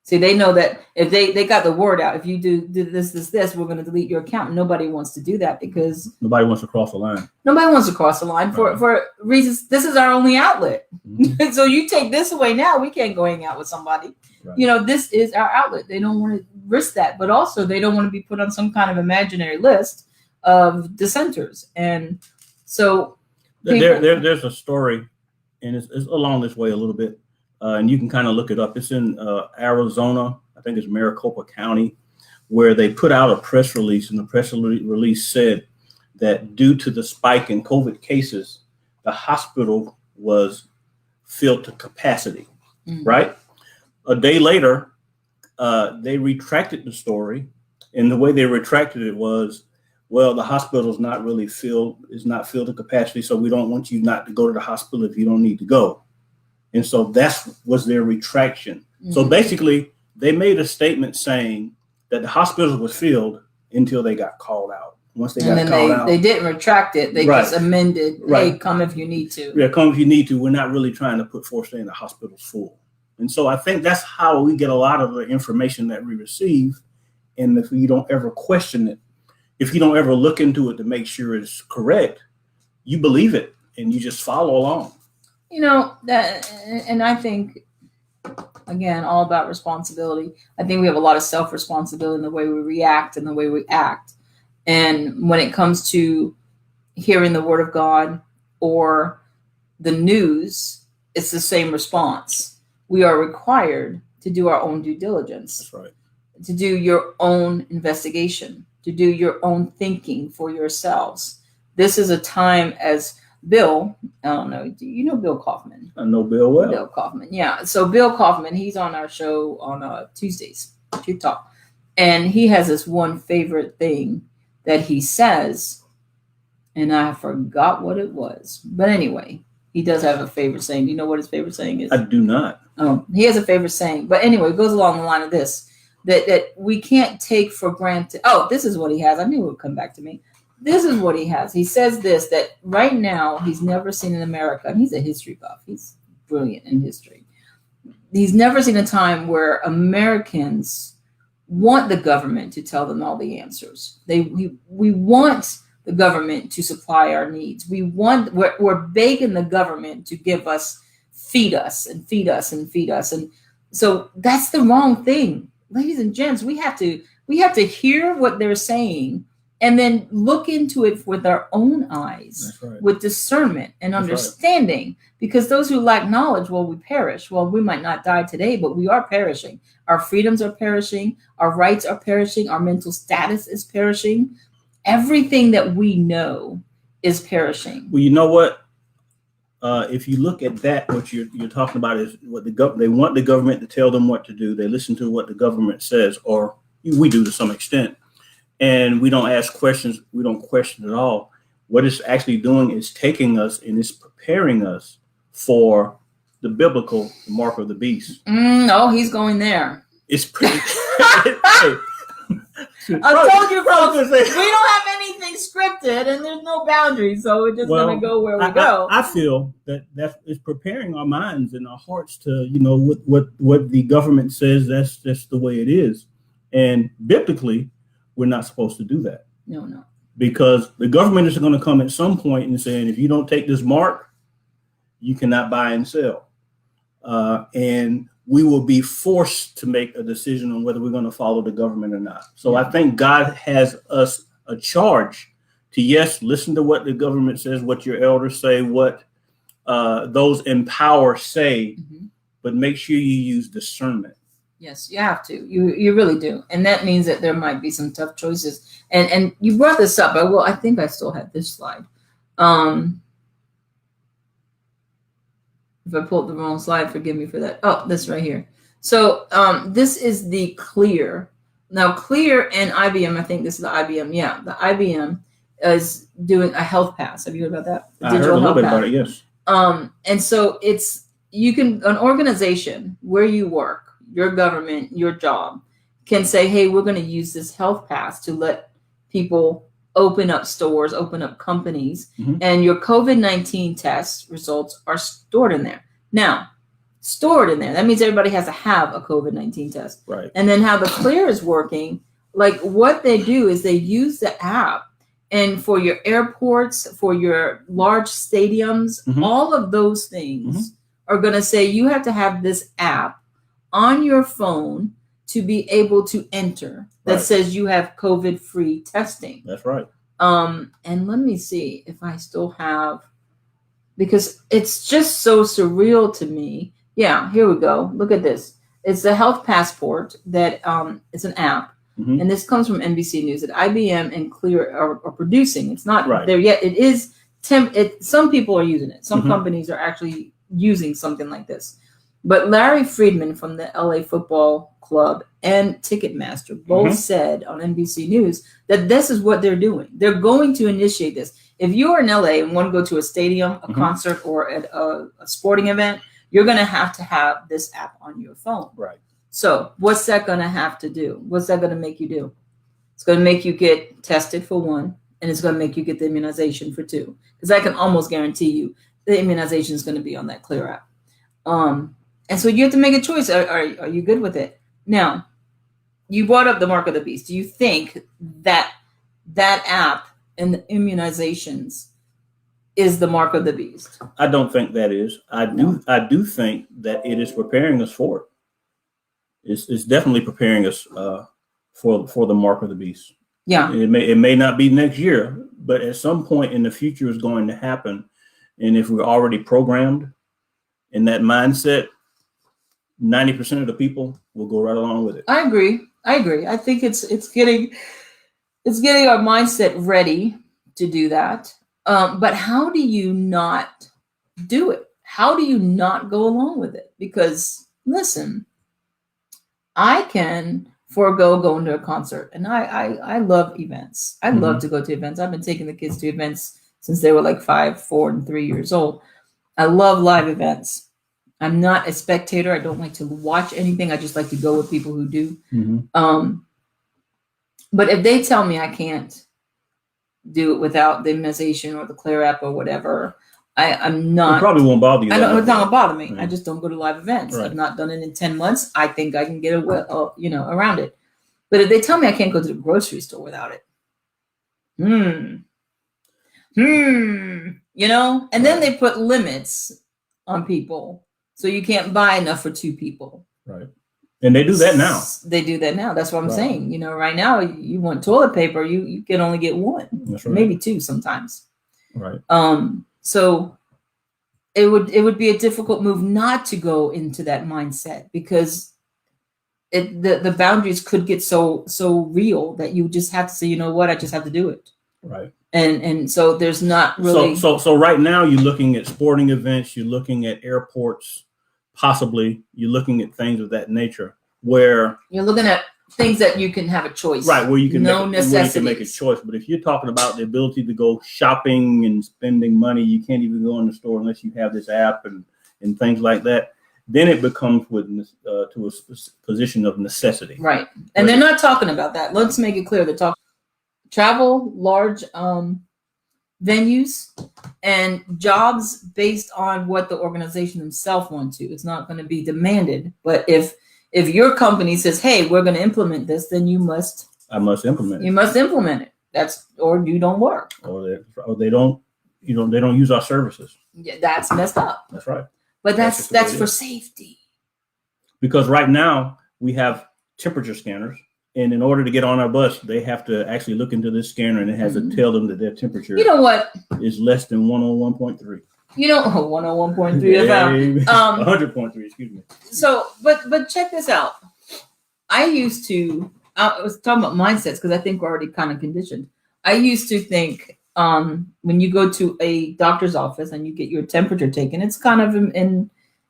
A: See, they know that if they got the word out, if you do this, we're going to delete your account. Nobody wants to do that because
B: nobody wants to cross the line.
A: Nobody wants to cross the line for reasons. This is our only outlet. So you take this away now, we can't go hang out with somebody. Right. This is our outlet. They don't want to risk that, but also they don't want to be put on some kind of imaginary list of dissenters. And so
B: there's a story, and it's along this way a little bit. And you can kind of look it up. It's in Arizona. I think it's Maricopa County, where they put out a press release, and the press release said that due to the spike in COVID cases, the hospital was filled to capacity, right? A day later, they retracted the story. And the way they retracted it was, well, the hospital is not really filled to capacity, so we don't want you not to go to the hospital if you don't need to go. And so that was their retraction. So basically, they made a statement saying that the hospital was filled until they got called out. Once they got called out,
A: they didn't retract it. They just amended. Right. Hey, come if you need to.
B: Yeah, come if you need to. We're not really trying to put forth saying the hospital's full. And so I think that's how we get a lot of the information that we receive. And if you don't ever question it, if you don't ever look into it to make sure it's correct, you believe it and you just follow along.
A: That, and I think, again, all about responsibility. I think we have a lot of self-responsibility in the way we react and the way we act. And when it comes to hearing the word of God or the news, it's the same response. We are required to do our own due diligence.
B: That's right.
A: To do your own investigation, to do your own thinking for yourselves. This is a time as Bill, I don't know, do you know Bill Kaufman?
B: I know Bill well.
A: Bill Kaufman, yeah. So Bill Kaufman, he's on our show on Tuesdays, Truth Talk, and he has this one favorite thing that he says, and I forgot what it was. But anyway, he does have a favorite saying. Do you know what his favorite saying is?
B: I do not.
A: Oh, he has a favorite saying. But anyway, it goes along the line of this, that we can't take for granted. Oh, this is what he has. I knew it would come back to me. This is what he has. He says this, that right now he's never seen in America, and he's a history buff. He's brilliant in history. He's never seen a time where Americans want the government to tell them all the answers. We want the government to supply our needs. We're begging the government to give us, feed us and feed us and feed us. And so that's the wrong thing. Ladies and gents, we have to hear what they're saying and then look into it with our own eyes,
B: right.
A: with discernment and understanding, right. Because those who lack knowledge, well, we perish. Well, we might not die today, but we are perishing. Our freedoms are perishing. Our rights are perishing. Our mental status is perishing. Everything that we know is perishing.
B: Well, you know what? If you look at that, what you're talking about is what they want the government to tell them what to do. They listen to what the government says, or we do to some extent. And we don't ask questions. We don't question at all. What it's actually doing is taking us and it's preparing us for the biblical mark of the beast.
A: Oh, he's going there.
B: It's pretty.
A: I told you, folks, we don't have anything scripted and there's no boundaries. So we're just going to go where we go.
B: I feel that is preparing our minds and our hearts to, what the government says, that's the way it is. And biblically, we're not supposed to do that.
A: No.
B: Because the government is going to come at some point and saying, if you don't take this mark, you cannot buy and sell. And we will be forced to make a decision on whether we're going to follow the government or not. So I think God has us a charge to, yes, listen to what the government says, what your elders say, what those in power say, but make sure you use discernment.
A: Yes, you have to. You really do. And that means that there might be some tough choices. And you brought this up. I think I still have this slide. If I pulled the wrong slide, forgive me for that. Oh, this right here. So this is the Clear. Now, Clear and IBM, I think this is the IBM. Yeah, the IBM is doing a health pass. Have you heard about that?
B: I heard a little bit about it, yes.
A: And so an organization where you work, your government, your job, can say, hey, we're going to use this health pass to let people open up stores, open up companies, and your COVID-19 test results are stored in there. Now, stored in there, that means everybody has to have a COVID-19 test.
B: Right.
A: And then how the Clear is working, like what they do is they use the app, and for your airports, for your large stadiums, all of those things are going to say you have to have this app on your phone to be able to enter that says you have COVID-free testing.
B: That's right.
A: And let me see if I still have, because it's just so surreal to me. Yeah, here we go. Look at this. It's the health passport that it's an app. And this comes from NBC News that IBM and Clear are producing. It's not there yet. It is some people are using it. Some companies are actually using something like this. But Larry Friedman from the LA Football Club and Ticketmaster both said on NBC News that this is what they're doing. They're going to initiate this. If you're in LA and want to go to a stadium, a concert, or at a sporting event, you're going to have this app on your phone.
B: Right.
A: So what's that going to have to do? What's that going to make you do? It's going to make you get tested for one, and it's going to make you get the immunization for two. Because I can almost guarantee you the immunization is going to be on that Clear app. And so you have to make a choice. Are you good with it? Now, you brought up the mark of the beast. Do you think that app and the immunizations is the mark of the beast?
B: I don't think that is. I do think that it is preparing us for it. It's definitely preparing us for the mark of the beast.
A: Yeah.
B: It may not be next year, but at some point in the future is going to happen. And if we're already programmed in that mindset, 90% of the people will go right along with it.
A: I agree. I think it's getting our mindset ready to do that. But how do you not do it? How do you not go along with it? Because listen, I can forego going to a concert, and I love events. I love to go to events. I've been taking the kids to events since they were like 5, 4, and 3 years old. I love live events. I'm not a spectator. I don't like to watch anything. I just like to go with people who do. But if they tell me I can't do it without the immunization or the Clear app or whatever, I'm not.
B: It probably won't bother you.
A: It's not gonna bother me.
B: Right.
A: I just don't go to live events.
B: Right.
A: I've not done it in 10 months. I think I can get around it. But if they tell me I can't go to the grocery store without it, and then they put limits on people, so you can't buy enough for 2 people.
B: Right. And they do that now.
A: They do that now. That's what I'm saying. Right now, you want toilet paper, you can only get 1,
B: That's right.
A: maybe 2 sometimes.
B: Right.
A: So it would be a difficult move not to go into that mindset, because the boundaries could get so real that you just have to say, you know what, I just have to do it.
B: Right.
A: And so there's not really.
B: So right now you're looking at sporting events, you're looking at airports, possibly you're looking at things of that nature where
A: you're looking at things that you can have a choice.
B: Right, where you can
A: where you
B: can make a choice. But if you're talking about the ability to go shopping and spending money, you can't even go in the store unless you have this app and things like that. Then it becomes to a position of necessity.
A: Right. And they're not talking about that. Let's make it clear. They're talking travel, large venues, and jobs based on what the organization themselves want to. It's not going to be demanded. But if your company says, hey, we're going to implement this, then I must implement it. You must implement it. Or you don't work.
B: Or they don't use our services.
A: Yeah, that's messed up.
B: That's right.
A: But that's for safety.
B: Because right now we have temperature scanners, and in order to get on our bus, they have to actually look into this scanner, and it has to tell them that their temperature is less than 101.3.
A: 101.3
B: FM. 100.3, excuse me.
A: So, but check this out. I was talking about mindsets because I think we're already kind of conditioned. I used to think when you go to a doctor's office and you get your temperature taken, it's kind of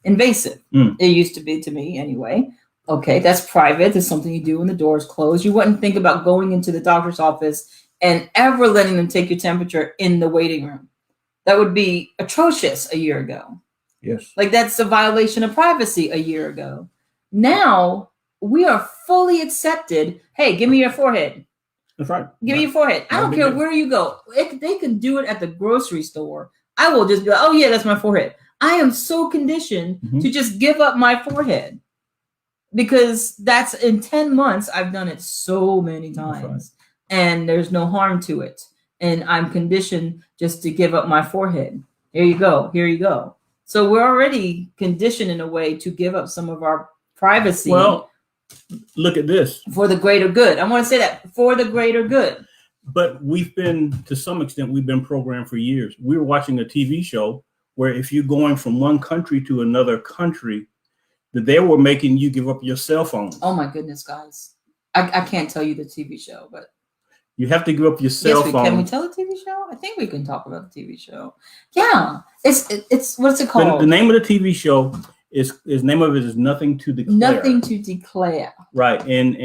A: invasive. It used to be to me anyway. Okay, that's private. It's something you do when the door is closed. You wouldn't think about going into the doctor's office and ever letting them take your temperature in the waiting room. That would be atrocious a year ago.
B: Yes.
A: Like that's a violation of privacy a year ago. Now we are fully accepted. Hey, give me your forehead.
B: That's right.
A: Give me your forehead. I don't care where you go. They can do it at the grocery store. I will just be like, oh yeah, that's my forehead. I am so conditioned to just give up my forehead because that's in 10 months. I've done it so many times and there's no harm to it. And I'm conditioned just to give up my forehead. Here you go. Here you go. So we're already conditioned in a way to give up some of our privacy.
B: Well, look at this.
A: For the greater good. I want to say that for the greater good.
B: But to some extent, we've been programmed for years. We were watching a TV show where if you're going from one country to another country, that they were making you give up your cell phone.
A: Oh my goodness, guys. I can't tell you the TV show, but
B: you have to give up your cell phone.
A: Can we tell the TV show? I think we can talk about the TV show. Yeah. It's what's it called?
B: The name of the TV show is name of it is Nothing to Declare.
A: Nothing to Declare.
B: Right. And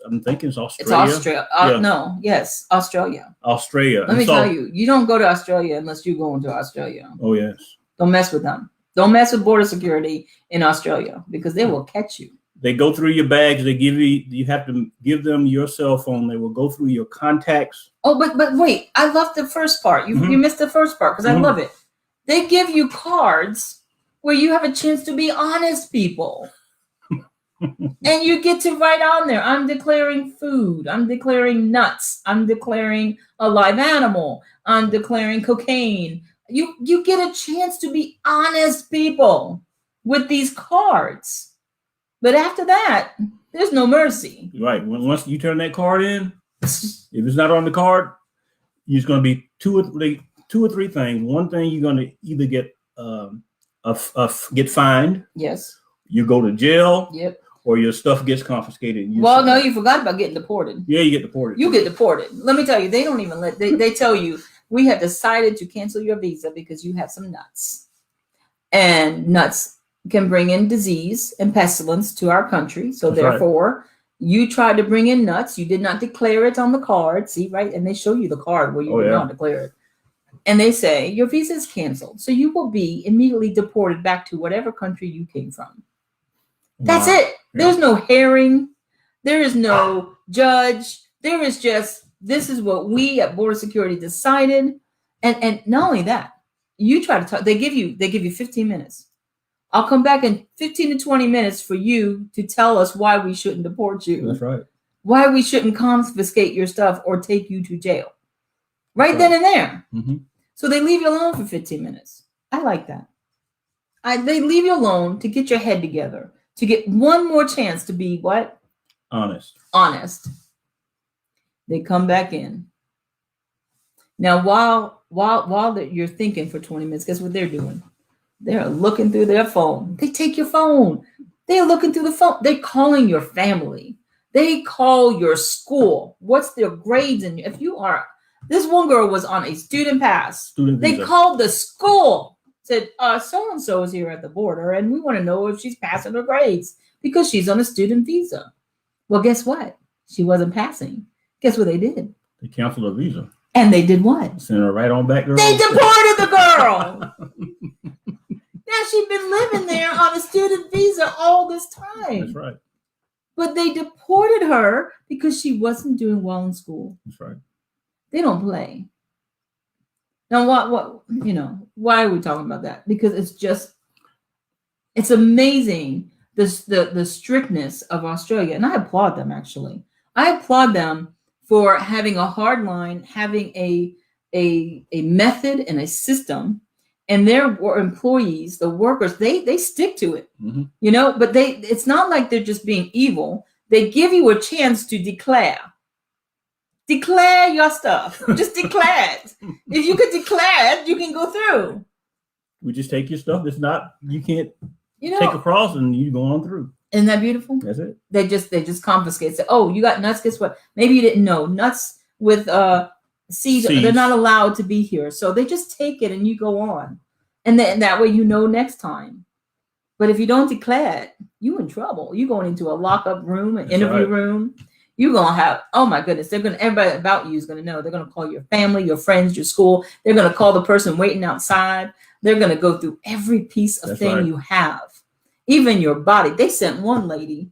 B: I'm thinking it's Australia.
A: It's Australia. No, yes, Australia.
B: Australia.
A: Let me tell you, you don't go to Australia unless you go into Australia.
B: Oh yes.
A: Don't mess with them. Don't mess with border security in Australia because they will catch you.
B: They go through your bags. They you have to give them your cell phone. They will go through your contacts.
A: Oh, but wait, I love the first part. You missed the first part because I love it. They give you cards where you have a chance to be honest people. And you get to write on there, I'm declaring food. I'm declaring nuts. I'm declaring a live animal. I'm declaring cocaine. You get a chance to be honest people with these cards. But after that, there's no mercy.
B: Right. Once you turn that card in, if it's not on the card, it's going to be two or three things. One thing, you're going to either get get fined.
A: Yes.
B: You go to jail.
A: Yep. Or
B: your stuff gets confiscated.
A: Well, no, you forgot about getting deported.
B: Yeah, you get deported.
A: You get deported. Let me tell you, they don't even they tell you we have decided to cancel your visa because you have some nuts. And nuts can bring in disease and pestilence to our country. So
B: That's
A: therefore, you tried to bring in nuts. You did not declare it on the card. See, right? And they show you the card where you did not declare it. And they say, your visa is canceled. So you will be immediately deported back to whatever country you came from. That's it. There's no hearing. There is no judge. There is just, this is what we at Border Security decided. And not only that, you try to talk, they give you 15 minutes. I'll come back in 15 to 20 minutes for you to tell us why we shouldn't deport you.
B: That's right.
A: Why we shouldn't confiscate your stuff or take you to jail. Right then and there.
B: Mm-hmm.
A: So they leave you alone for 15 minutes. I like that. They leave you alone to get your head together, to get one more chance to be what?
B: Honest.
A: They come back in. Now, while you're thinking for 20 minutes, guess what they're doing? They're looking through their phone. They take your phone. They're looking through the phone. They're calling your family. They call your school. What's their grades? And if you are, this one girl was on a student pass. They called the school, said, so-and-so is here at the border, and we want to know if she's passing her grades because she's on a student visa. Well, guess what? She wasn't passing. Guess what they did?
B: They canceled her visa.
A: And they did what?
B: Sent her right on back to her.
A: They deported the girl. Now she'd been living there on a student visa all this time.
B: That's right.
A: But they deported her because she wasn't doing well in school.
B: That's right.
A: They don't play. Now, why are we talking about that? Because it's amazing the strictness of Australia. And I applaud them, actually. I applaud them for having a hard line, having a method and a system. And their employees, the workers, they stick to it,
B: mm-hmm.
A: But it's not like they're just being evil. They give you a chance to declare your stuff. Just declare it. If you could declare it, you can go through.
B: We just take your stuff. It's not, you can't take across and you go on through.
A: Isn't that beautiful?
B: That's it.
A: They just confiscate. Say, oh, you got nuts. Guess what? Maybe you didn't know. Nuts with seeds, they're not allowed to be here. So they just take it and you go on. And then that way next time. But if you don't declare it, you in trouble. You're going into a lockup room, an interview room. You're going to have, oh my goodness, everybody about you is going to know. They're going to call your family, your friends, your school. They're going to call the person waiting outside. They're going to go through every piece of thing you have, even your body. They sent one lady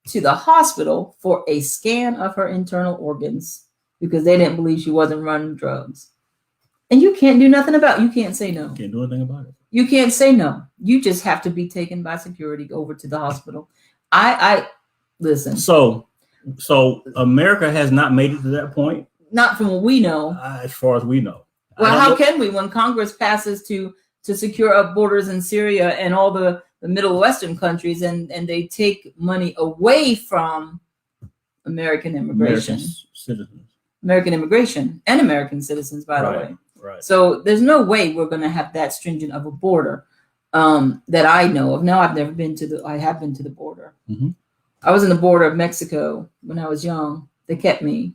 A: to the hospital for a scan of her internal organs because they didn't believe she wasn't running drugs. And you can't do nothing about it. You can't say no.
B: Can't do anything about it.
A: You can't say no. You just have to be taken by security over to the hospital. I listen.
B: So America has not made it to that point?
A: Not from what we know.
B: As far as we know.
A: Well, how can we when Congress passes to secure up borders in Syria and all the Middle Western countries and they take money away from American immigration. American immigration and American citizens, by the way.
B: Right.
A: So there's no way we're going to have that stringent of a border that I know of. No, I have been to the border.
B: Mm-hmm.
A: I was in the border of Mexico when I was young. They kept me.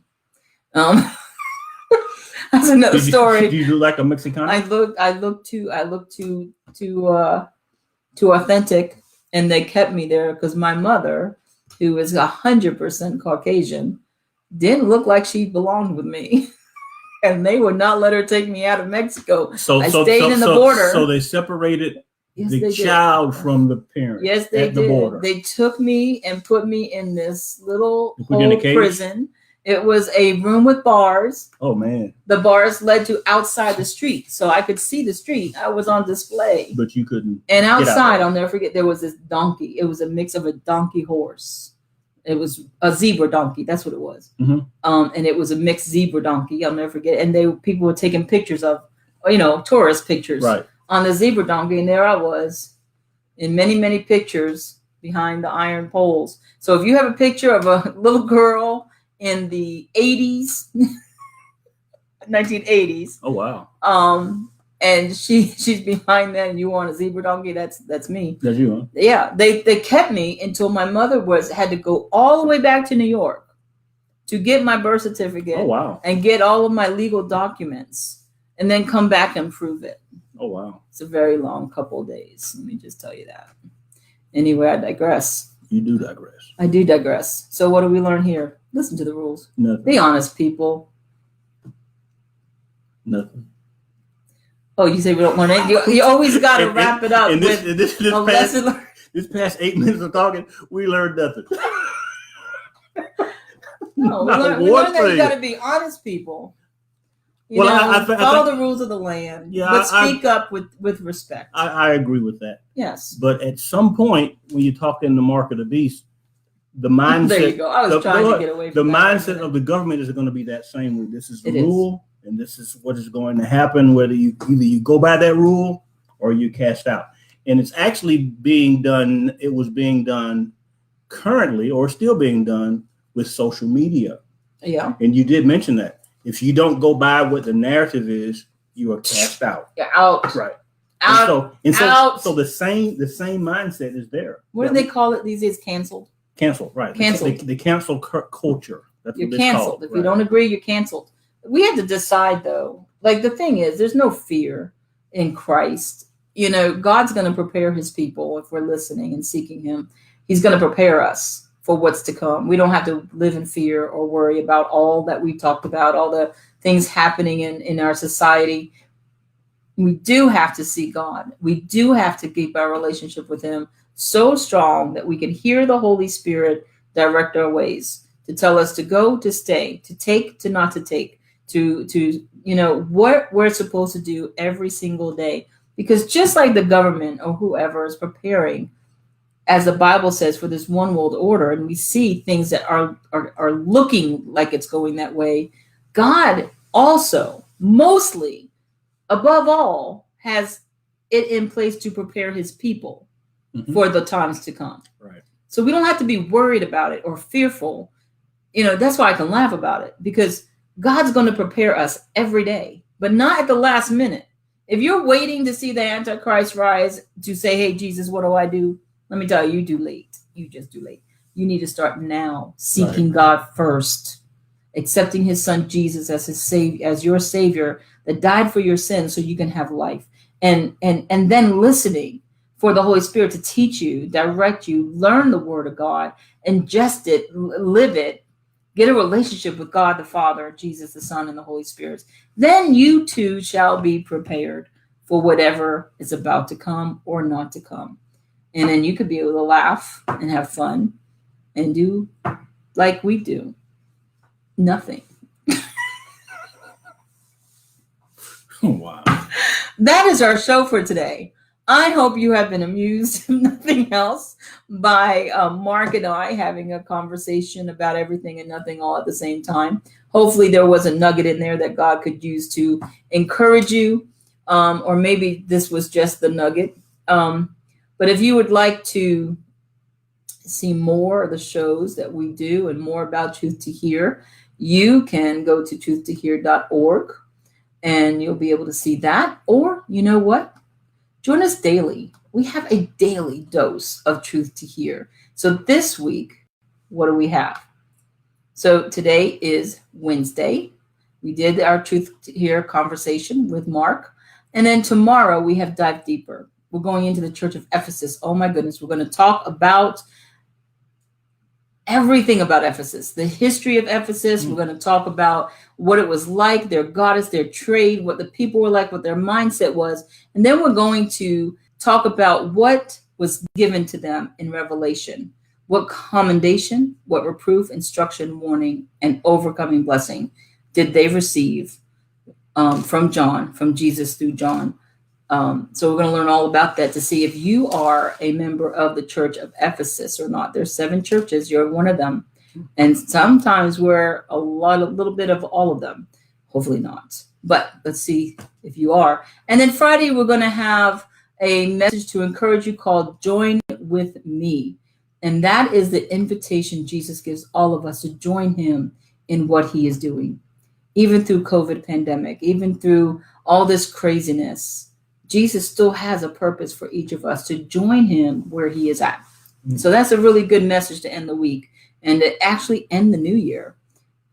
A: That's another story.
B: Do you look like a Mexican?
A: I look too authentic, and they kept me there because my mother, who is 100% Caucasian, didn't look like she belonged with me. And they would not let her take me out of Mexico. I stayed in the border.
B: So they separated the child from the parent.
A: Yes, they
B: at
A: did.
B: The border.
A: They took me and put me in this little prison. It was a room with bars.
B: Oh, man.
A: The bars led to outside the street. So I could see the street. I was on display.
B: But you couldn't.
A: And outside, I'll never forget, there was this donkey. It was a mix of a donkey horse. It was a zebra donkey. That's what it was.
B: Mm-hmm.
A: And it was a mixed zebra donkey. I'll never forget. And people were taking pictures of, tourist pictures on the zebra donkey. And there I was in many, many pictures behind the iron poles. So if you have a picture of a little girl in the 80s, 1980s.
B: Oh, wow.
A: And she's behind that, and you on a zebra donkey. That's me.
B: That's you, huh?
A: Yeah, they kept me until my mother had to go all the way back to New York to get my birth certificate.
B: Oh, wow.
A: And get all of my legal documents and then come back and prove it.
B: Oh, wow.
A: It's a very long couple of days. Let me just tell you that. Anyway, I digress.
B: You do digress.
A: I do digress. So what do we learn here? Listen to the rules.
B: Nothing.
A: Be honest, people.
B: Nothing.
A: Oh, you say we don't want to. You always got to wrap it up with a lesson learned.
B: This past 8 minutes of talking, we learned nothing.
A: No, we learned that you got to be honest, people. Follow the rules of the land, but speak up with respect.
B: I agree with that.
A: Yes.
B: But at some point, when you're talking the mark of the beast, the mindset.
A: There you go. I was trying to get away from
B: the mindset of the government is going to be that same way. This is the rule, and this is what is going to happen. Whether either you go by that rule or you cast out. And it's actually being done. It was being done currently, or still being done with social media.
A: Yeah.
B: And you did mention that. If you don't go by what the narrative is, you are cast out.
A: You're out.
B: Right.
A: Out.
B: So the same mindset is there.
A: What do they call it these days? Canceled.
B: Canceled. Right.
A: Canceled.
B: The cancel culture. That's
A: you're
B: what
A: canceled. If you don't agree, you're canceled. We have to decide, though. Like, the thing is, there's no fear in Christ. God's going to prepare his people if we're listening and seeking him. He's going to prepare us for what's to come. We don't have to live in fear or worry about all that we talked about, all the things happening in our society. We do have to see God. We do have to keep our relationship with him so strong that we can hear the Holy Spirit direct our ways, to tell us to go, to stay, to take, to not to take, to what we're supposed to do every single day. Because just like the government or whoever is preparing, as the Bible says, for this one world order, and we see things that are looking like it's going that way, God also, mostly, above all, has it in place to prepare his people for the times to come.
B: Right.
A: So we don't have to be worried about it or fearful. That's why I can laugh about it, because God's going to prepare us every day, but not at the last minute. If you're waiting to see the Antichrist rise to say, hey, Jesus, what do I do? Let me tell you, you do late. You just do late. You need to start now, seeking God first, accepting his son Jesus as his savior, as your savior that died for your sins so you can have life. And then listening for the Holy Spirit to teach you, direct you, learn the word of God, ingest it, live it, get a relationship with God the Father, Jesus the Son, and the Holy Spirit. Then you too shall be prepared for whatever is about to come or not to come. And then you could be able to laugh and have fun and do like we do. Nothing.
B: Wow.
A: That is our show for today. I hope you have been amused, if nothing else, by Marc and I having a conversation about everything and nothing all at the same time. Hopefully there was a nugget in there that God could use to encourage you, or maybe this was just the nugget. But if you would like to see more of the shows that we do and more about Truth to Hear, you can go to truthtohear.org and you'll be able to see that. Or you know what? Join us daily. We have a daily dose of Truth to Hear. So this week, what do we have? So today is Wednesday. We did our Truth to Hear conversation with Marc. And then tomorrow we have Dive Deeper. We're going into the Church of Ephesus. Oh my goodness. We're going to talk about everything about Ephesus, the history of Ephesus. We're going to talk about what it was like, their goddess, their trade, what the people were like, what their mindset was. And then we're going to talk about what was given to them in Revelation, what commendation, what reproof, instruction, warning, and overcoming blessing did they receive from John, from Jesus through John. So we're going to learn all about that to see if you are a member of the Church of Ephesus or not. There's 7 churches. You're one of them. And sometimes we're a little bit of all of them. Hopefully not. But let's see if you are. And then Friday, we're going to have a message to encourage you called Join With Me. And that is the invitation Jesus gives all of us to join him in what he is doing. Even through COVID pandemic, even through all this craziness, Jesus still has a purpose for each of us to join him where he is at. So that's a really good message to end the week and to actually end the new year.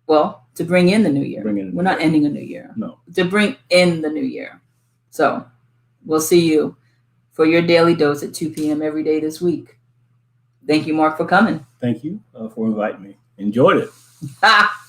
A: Well, to bring in the new year.
B: Bring in the
A: We're
B: new
A: not
B: year.
A: ending a new year.
B: No.
A: To bring in the new year. So we'll see you for your daily dose at 2 p.m. every day this week. Thank you, Marc, for coming.
B: Thank you for inviting me. Enjoyed it.
A: Ha!